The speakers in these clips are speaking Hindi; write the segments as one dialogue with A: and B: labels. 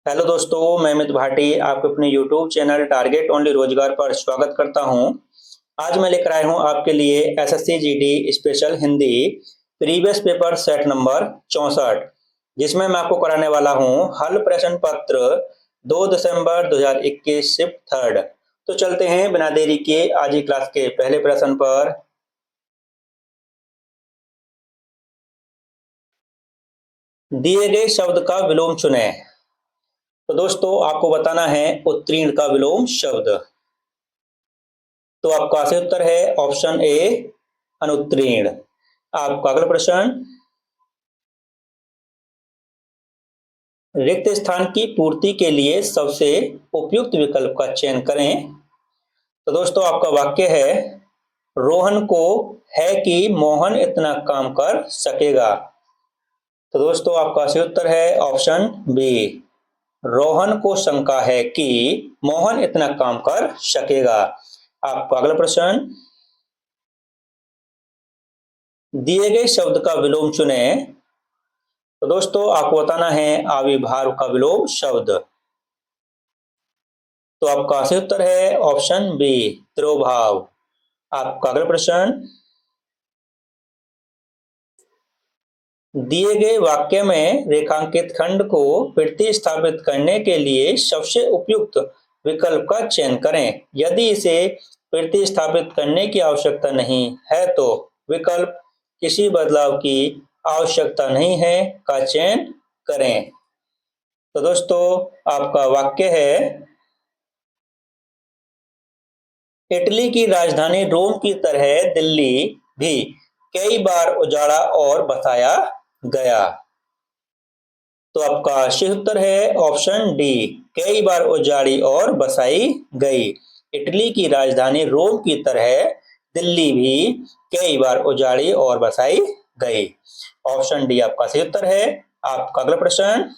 A: हेलो दोस्तों, मैं अमित भाटी आपके अपने यूट्यूब चैनल टारगेट ओनली रोजगार पर स्वागत करता हूं। आज मैं लेकर आया हूं आपके लिए SSC GD special Hindi previous paper set number 64, जिसमें मैं आपको कराने वाला हूं हल प्रश्न पत्र 2 दिसंबर 2021 शिफ्ट थर्ड। तो चलते हैं बिना देरी के आज की क्लास के पहले प्रश्न पर। दिए गए शब्द का विलोम चुनें। तो दोस्तों आपको बताना है उत्तीर्ण का विलोम शब्द। तो आपका सही उत्तर है ऑप्शन ए अनुत्तीर्ण। आपका अगला प्रश्न, रिक्त स्थान की पूर्ति के लिए सबसे उपयुक्त विकल्प का चयन करें। तो दोस्तों आपका वाक्य है, रोहन को है कि मोहन इतना काम कर सकेगा। तो दोस्तों आपका सही उत्तर है ऑप्शन बी, रोहन को शंका है कि मोहन इतना काम कर सकेगा। आपका अगला प्रश्न, दिए गए शब्द का विलोम चुनें। तो दोस्तों आपको बताना है आविर्भाव का विलोम शब्द। तो आपका सही उत्तर है ऑप्शन बी, तिरोभाव। आपका अगला प्रश्न, दिए गए वाक्य में रेखांकित खंड को प्रतिस्थापित करने के लिए सबसे उपयुक्त विकल्प का चयन करें। यदि इसे प्रतिस्थापित करने की आवश्यकता नहीं है तो विकल्प किसी बदलाव की आवश्यकता नहीं है का चयन करें। तो दोस्तों आपका वाक्य है, इटली की राजधानी रोम की तरह दिल्ली भी कई बार उजाड़ा और बसाया गया। तो आपका सही उत्तर है ऑप्शन डी, कई बार उजाड़ी और बसाई गई। इटली की राजधानी रोम की तरह दिल्ली भी कई बार उजाड़ी और बसाई गई। ऑप्शन डी आपका सही उत्तर है। आपका अगला प्रश्न,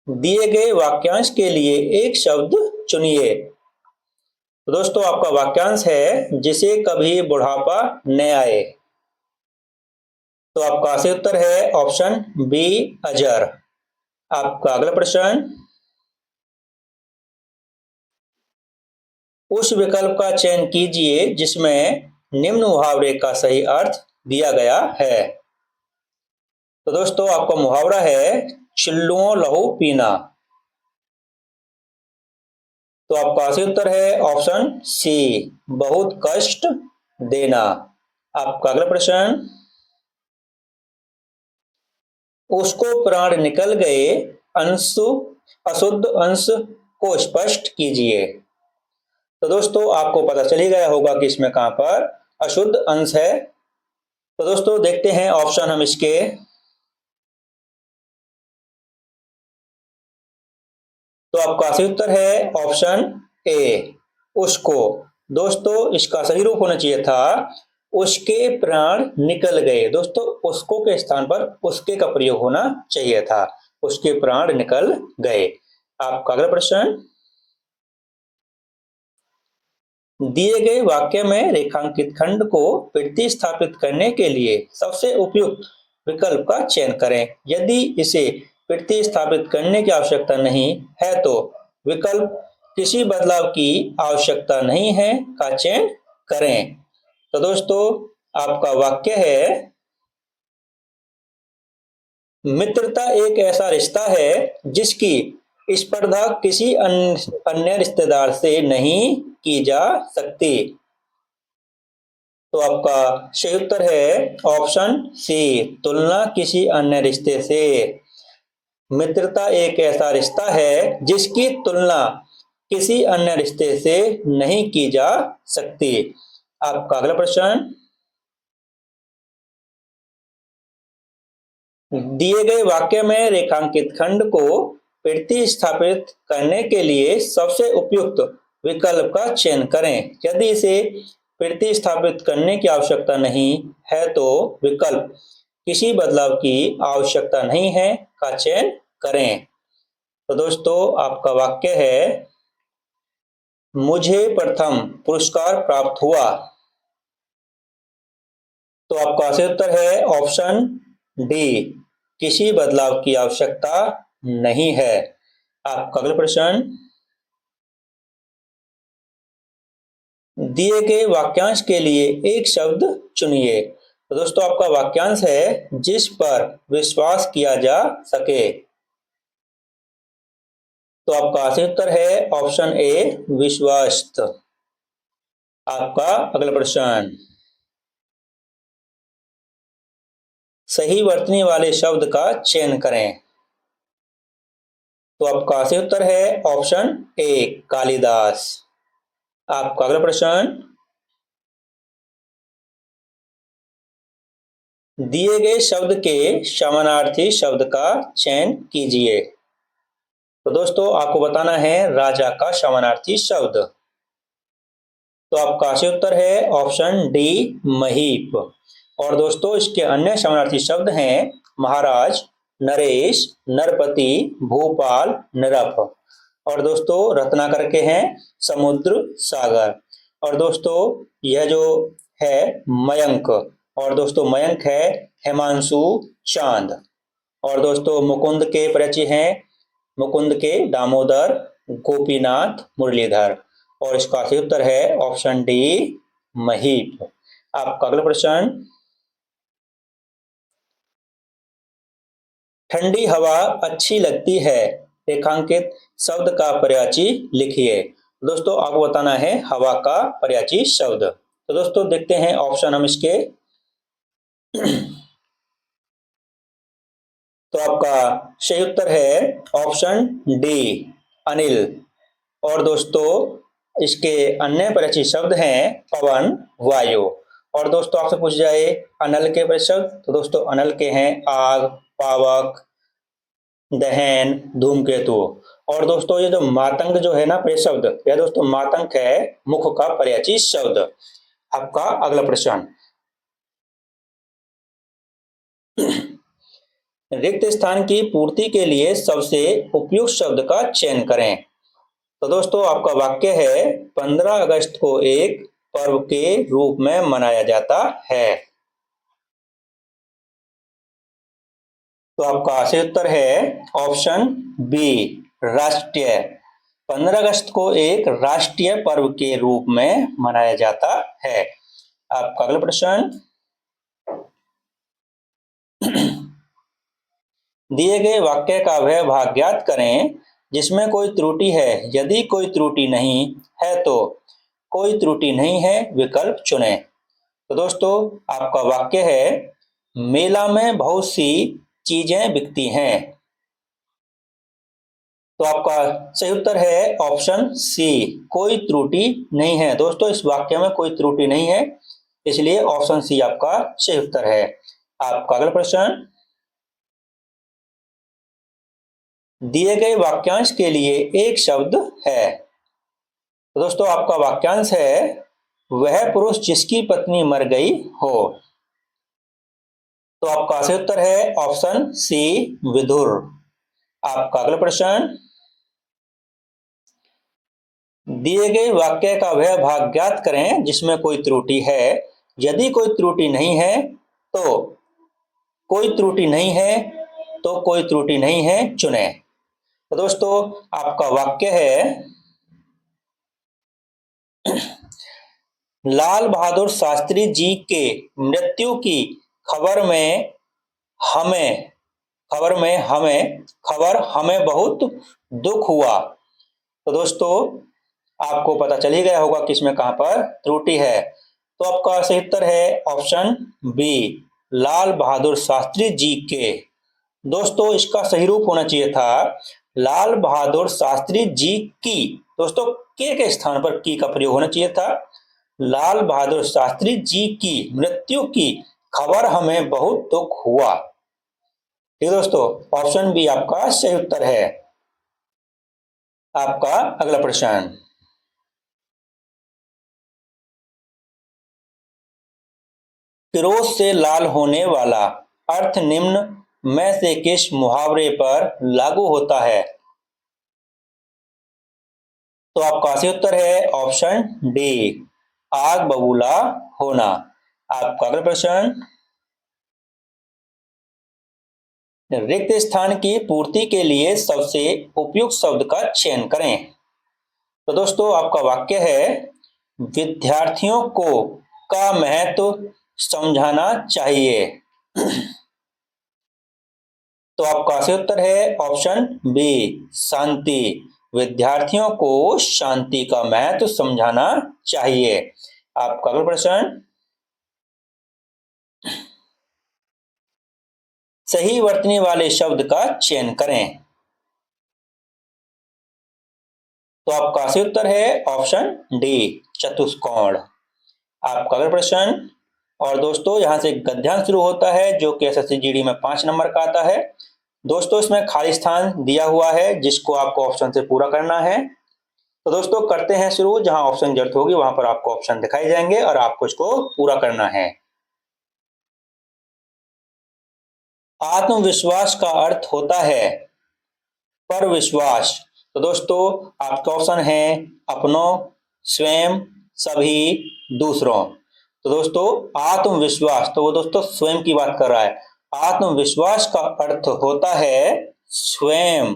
A: दिए गए वाक्यांश के लिए एक शब्द चुनिए। तो दोस्तों आपका वाक्यांश है, जिसे कभी बुढ़ापा न आए। तो आपका सही उत्तर है ऑप्शन बी, अजर। आपका अगला प्रश्न, उस विकल्प का चयन कीजिए जिसमें निम्न मुहावरे का सही अर्थ दिया गया है। तो दोस्तों आपका मुहावरा है, चिल्लुओं लहू पीना। तो आपका सही उत्तर है ऑप्शन सी, बहुत कष्ट देना। आपका अगला प्रश्न, उसको प्राण निकल गए अंशु अशुद्ध अंश को स्पष्ट कीजिए। तो दोस्तों आपको पता चल ही गया होगा कि इसमें कहां पर अशुद्ध अंश है। तो दोस्तों देखते हैं ऑप्शन हम इसके। तो आपका सही उत्तर है ऑप्शन ए, उसको। दोस्तों इसका सही रूप होना चाहिए था, उसके प्राण निकल गए। दोस्तों उसको के स्थान पर उसके का प्रयोग होना चाहिए था, उसके प्राण निकल गए। आपका अगला प्रश्न, दिए गए वाक्य में रेखांकित खंड को प्रतिस्थापित करने के लिए सबसे उपयुक्त विकल्प का चयन करें। यदि इसे प्रतिस्थापित करने की आवश्यकता नहीं है तो विकल्प किसी बदलाव की आवश्यकता नहीं है का चयन करें। तो दोस्तों आपका वाक्य है, मित्रता एक ऐसा रिश्ता है जिसकी स्पर्धा किसी अन्य रिश्तेदार से नहीं की जा सकती। तो आपका सही उत्तर है ऑप्शन सी, तुलना किसी अन्य रिश्ते से। मित्रता एक ऐसा रिश्ता है जिसकी तुलना किसी अन्य रिश्ते से नहीं की जा सकती। आपका अगला प्रश्न, दिए गए वाक्य में रेखांकित खंड को प्रतिस्थापित करने के लिए सबसे उपयुक्त विकल्प का चयन करें। यदि इसे प्रतिस्थापित करने की आवश्यकता नहीं है तो विकल्प किसी बदलाव की आवश्यकता नहीं है का चयन करें। तो दोस्तों आपका वाक्य है, मुझे प्रथम पुरस्कार प्राप्त हुआ। तो आपका सही उत्तर है ऑप्शन डी, किसी बदलाव की आवश्यकता नहीं है। आपका अगला प्रश्न, दिए गए वाक्यांश के लिए एक शब्द चुनिए। तो दोस्तों आपका वाक्यांश है जिस पर विश्वास किया जा सके। तो आपका सही उत्तर है ऑप्शन ए विश्वस्त। आपका अगला प्रश्न, सही वर्तनी वाले शब्द का चयन करें। तो आपका सही उत्तर है ऑप्शन ए कालिदास। आपका अगला प्रश्न, दिए गए शब्द के समानार्थी शब्द का चयन कीजिए। तो दोस्तों आपको बताना है राजा का समानार्थी शब्द। तो आपका सही उत्तर है ऑप्शन डी महीप। और दोस्तों इसके अन्य समानार्थी शब्द हैं महाराज, नरेश, नरपति, भूपाल, नरप। और दोस्तों रत्नाकर के हैं समुद्र, सागर। और दोस्तों यह जो है मयंक, और दोस्तों मयंक है हिमांशु, चांद। और दोस्तों मुकुंद के परिचय हैं मुकुंद के दामोदर, गोपीनाथ, मुरलीधर। और इसका सही उत्तर है ऑप्शन डी महीप। आपका अगला प्रश्न, ठंडी हवा अच्छी लगती है, रेखांकित शब्द का पर्यायची लिखिए। दोस्तों आपको बताना है हवा का पर्यायची शब्द। तो दोस्तों देखते हैं ऑप्शन हम इसके। तो आपका सही उत्तर है ऑप्शन डी अनिल। और दोस्तों इसके अन्य परिचित शब्द हैं पवन, वायु। और दोस्तों आपसे पूछ जाए अनल के परिचित शब्द, तो दोस्तों अनल के हैं आग, पावक, दहन, धूमकेतु। और दोस्तों ये जो मातंग जो है ना परिचित शब्द, यह दोस्तों मातंग है मुख का पर्यायची शब्द। आपका अगला प्रश्न, रिक्त स्थान की पूर्ति के लिए सबसे उपयुक्त शब्द का चयन करें। तो दोस्तों आपका वाक्य है 15 अगस्त को एक पर्व के रूप में मनाया जाता है। तो आपका सही उत्तर है ऑप्शन बी राष्ट्रीय। 15 अगस्त को एक राष्ट्रीय पर्व के रूप में मनाया जाता है। आपका अगला प्रश्न, दिए गए वाक्य का वह भाग ज्ञात करें जिसमें कोई त्रुटि है। यदि कोई त्रुटि नहीं है तो कोई त्रुटि नहीं है विकल्प चुनें। तो दोस्तों आपका वाक्य है मेला में बहुत सी चीजें बिकती हैं। तो आपका सही उत्तर है ऑप्शन सी कोई त्रुटि नहीं है। दोस्तों इस वाक्य में कोई त्रुटि नहीं है, इसलिए ऑप्शन सी आपका सही उत्तर है। आपका अगला प्रश्न, दिए गए वाक्यांश के लिए एक शब्द है। तो दोस्तों आपका वाक्यांश है वह पुरुष जिसकी पत्नी मर गई हो। तो आपका सही उत्तर है ऑप्शन सी विदुर। आपका अगला प्रश्न, दिए गए वाक्य का वह भाग ज्ञात करें जिसमें कोई त्रुटि है। यदि कोई त्रुटि नहीं है तो कोई त्रुटि नहीं है तो कोई त्रुटि नहीं है चुने। तो दोस्तों आपका वाक्य है लाल बहादुर शास्त्री जी के मृत्यु की खबर में हमें खबर हमें बहुत दुख हुआ। तो दोस्तों आपको पता चल ही गया होगा कि इसमें कहां पर त्रुटि है। तो आपका सही उत्तर है ऑप्शन बी लाल बहादुर शास्त्री जी के। दोस्तों इसका सही रूप होना चाहिए था लाल बहादुर शास्त्री जी की। दोस्तों के स्थान पर की का प्रयोग होना चाहिए था। लाल बहादुर शास्त्री जी की मृत्यु की खबर हमें बहुत दुख हुआ। ठीक दोस्तों ऑप्शन बी आपका सही उत्तर है। आपका अगला प्रश्न, फिरोज से लाल होने वाला अर्थ निम्न में से किस मुहावरे पर लागू होता है। तो आपका सही उत्तर है ऑप्शन डी आग बबूला होना। आपका अगला प्रश्न, रिक्त स्थान की पूर्ति के लिए सबसे उपयुक्त शब्द का चयन करें। तो दोस्तों आपका वाक्य है, विद्यार्थियों को का महत्व समझाना चाहिए। तो आपका सही उत्तर है ऑप्शन बी, शांति। विद्यार्थियों को शांति का महत्व समझाना चाहिए। आपका अगला प्रश्न, सही वर्तनी वाले शब्द का चयन करें। तो आपका सही उत्तर है ऑप्शन डी, चतुष्कोण। आपका अगला प्रश्न, और दोस्तों यहां से गद्यांश शुरू होता है जो कि एसएससी जीडी में 5 नंबर का आता है। दोस्तों इसमें खाली स्थान दिया हुआ है जिसको आपको ऑप्शन से पूरा करना है। तो दोस्तों करते हैं शुरू। जहां ऑप्शन की जरूरत होगी वहां पर आपको ऑप्शन दिखाई जाएंगे और आपको इसको पूरा करना है। आत्मविश्वास का अर्थ होता है पर विश्वास। तो दोस्तों आपके ऑप्शन है अपनों, स्वयं, सभी, दूसरों। तो दोस्तों आत्मविश्वास, तो वो दोस्तों स्वयं की बात कर रहा है। आत्मविश्वास का अर्थ होता है स्वयं,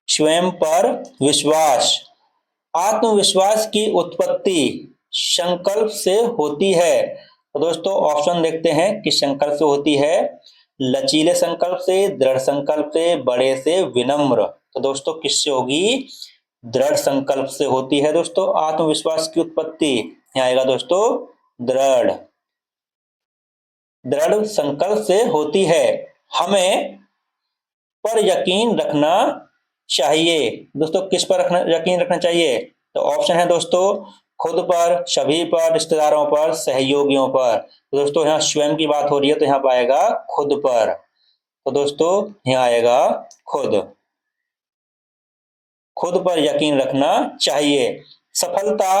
A: स्वयं पर विश्वास। आत्मविश्वास की उत्पत्ति संकल्प से होती है। तो दोस्तों ऑप्शन देखते हैं किस संकल्प से होती है। लचीले संकल्प से, दृढ़ संकल्प से, बड़े से, विनम्र। तो दोस्तों किससे होगी? दृढ़ संकल्प से होती है। दोस्तों आत्मविश्वास की उत्पत्ति यहाँ आएगा दोस्तों दृढ़, दृढ़ संकल्प से होती है। हमें पर यकीन रखना चाहिए। दोस्तों किस पर यकीन रखना चाहिए? तो ऑप्शन है दोस्तों खुद पर, सभी पर, रिश्तेदारों पर, सहयोगियों पर। तो दोस्तों यहाँ स्वयं की बात हो रही है तो यहाँ पर आएगा खुद पर। तो दोस्तों यहाँ आएगा खुद, खुद पर यकीन रखना चाहिए। सफलता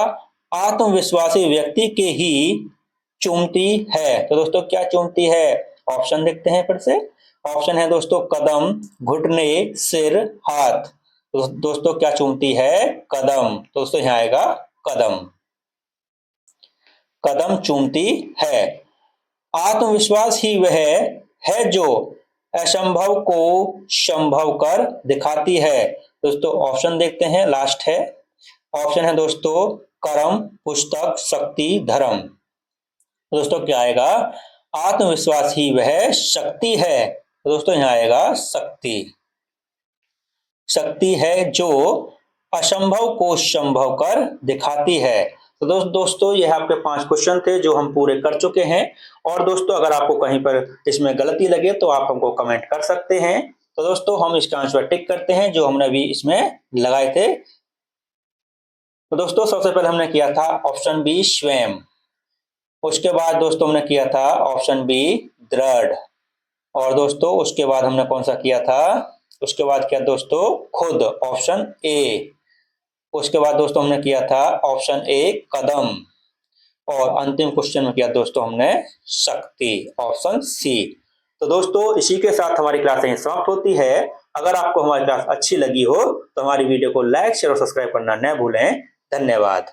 A: आत्मविश्वासी व्यक्ति के ही चूमती है। तो दोस्तों क्या चूमती है? ऑप्शन देखते हैं फिर से। ऑप्शन है दोस्तों कदम, घुटने, सिर, हाथ। तो दोस्तों क्या चूमती है? कदम। तो दोस्तों यहाँ आएगा कदम, कदम चूमती है। आत्मविश्वास ही वह है जो असंभव को संभव कर दिखाती है। दोस्तों ऑप्शन देखते हैं, लास्ट है। ऑप्शन है दोस्तों कर्म, पुस्तक, शक्ति, धर्म। दोस्तों क्या आएगा? आत्मविश्वास ही वह शक्ति है। तो दोस्तों यहाँ आएगा शक्ति, शक्ति है जो असंभव को संभव कर दिखाती है। तो दोस्तों यह आपके 5 क्वेश्चन थे जो हम पूरे कर चुके हैं। और दोस्तों अगर आपको कहीं पर इसमें गलती लगे तो आप हमको कमेंट कर सकते हैं। तो दोस्तों हम इसका आंसर टिक करते हैं जो हमने अभी इसमें लगाए थे। तो दोस्तों सबसे पहले हमने किया था ऑप्शन बी स्वयं, उसके बाद दोस्तों हमने किया था ऑप्शन बी दृढ़, और दोस्तों उसके बाद हमने कौन सा किया था? उसके बाद किया दोस्तों खुद, ऑप्शन ए। उसके बाद दोस्तों हमने किया था ऑप्शन ए कदम, और अंतिम क्वेश्चन में किया दोस्तों हमने शक्ति, ऑप्शन सी। तो दोस्तों इसी के साथ हमारी क्लास यहीं समाप्त होती है। अगर आपको हमारी क्लास अच्छी लगी हो तो हमारी वीडियो को लाइक, शेयर और सब्सक्राइब करना न भूलें। धन्यवाद।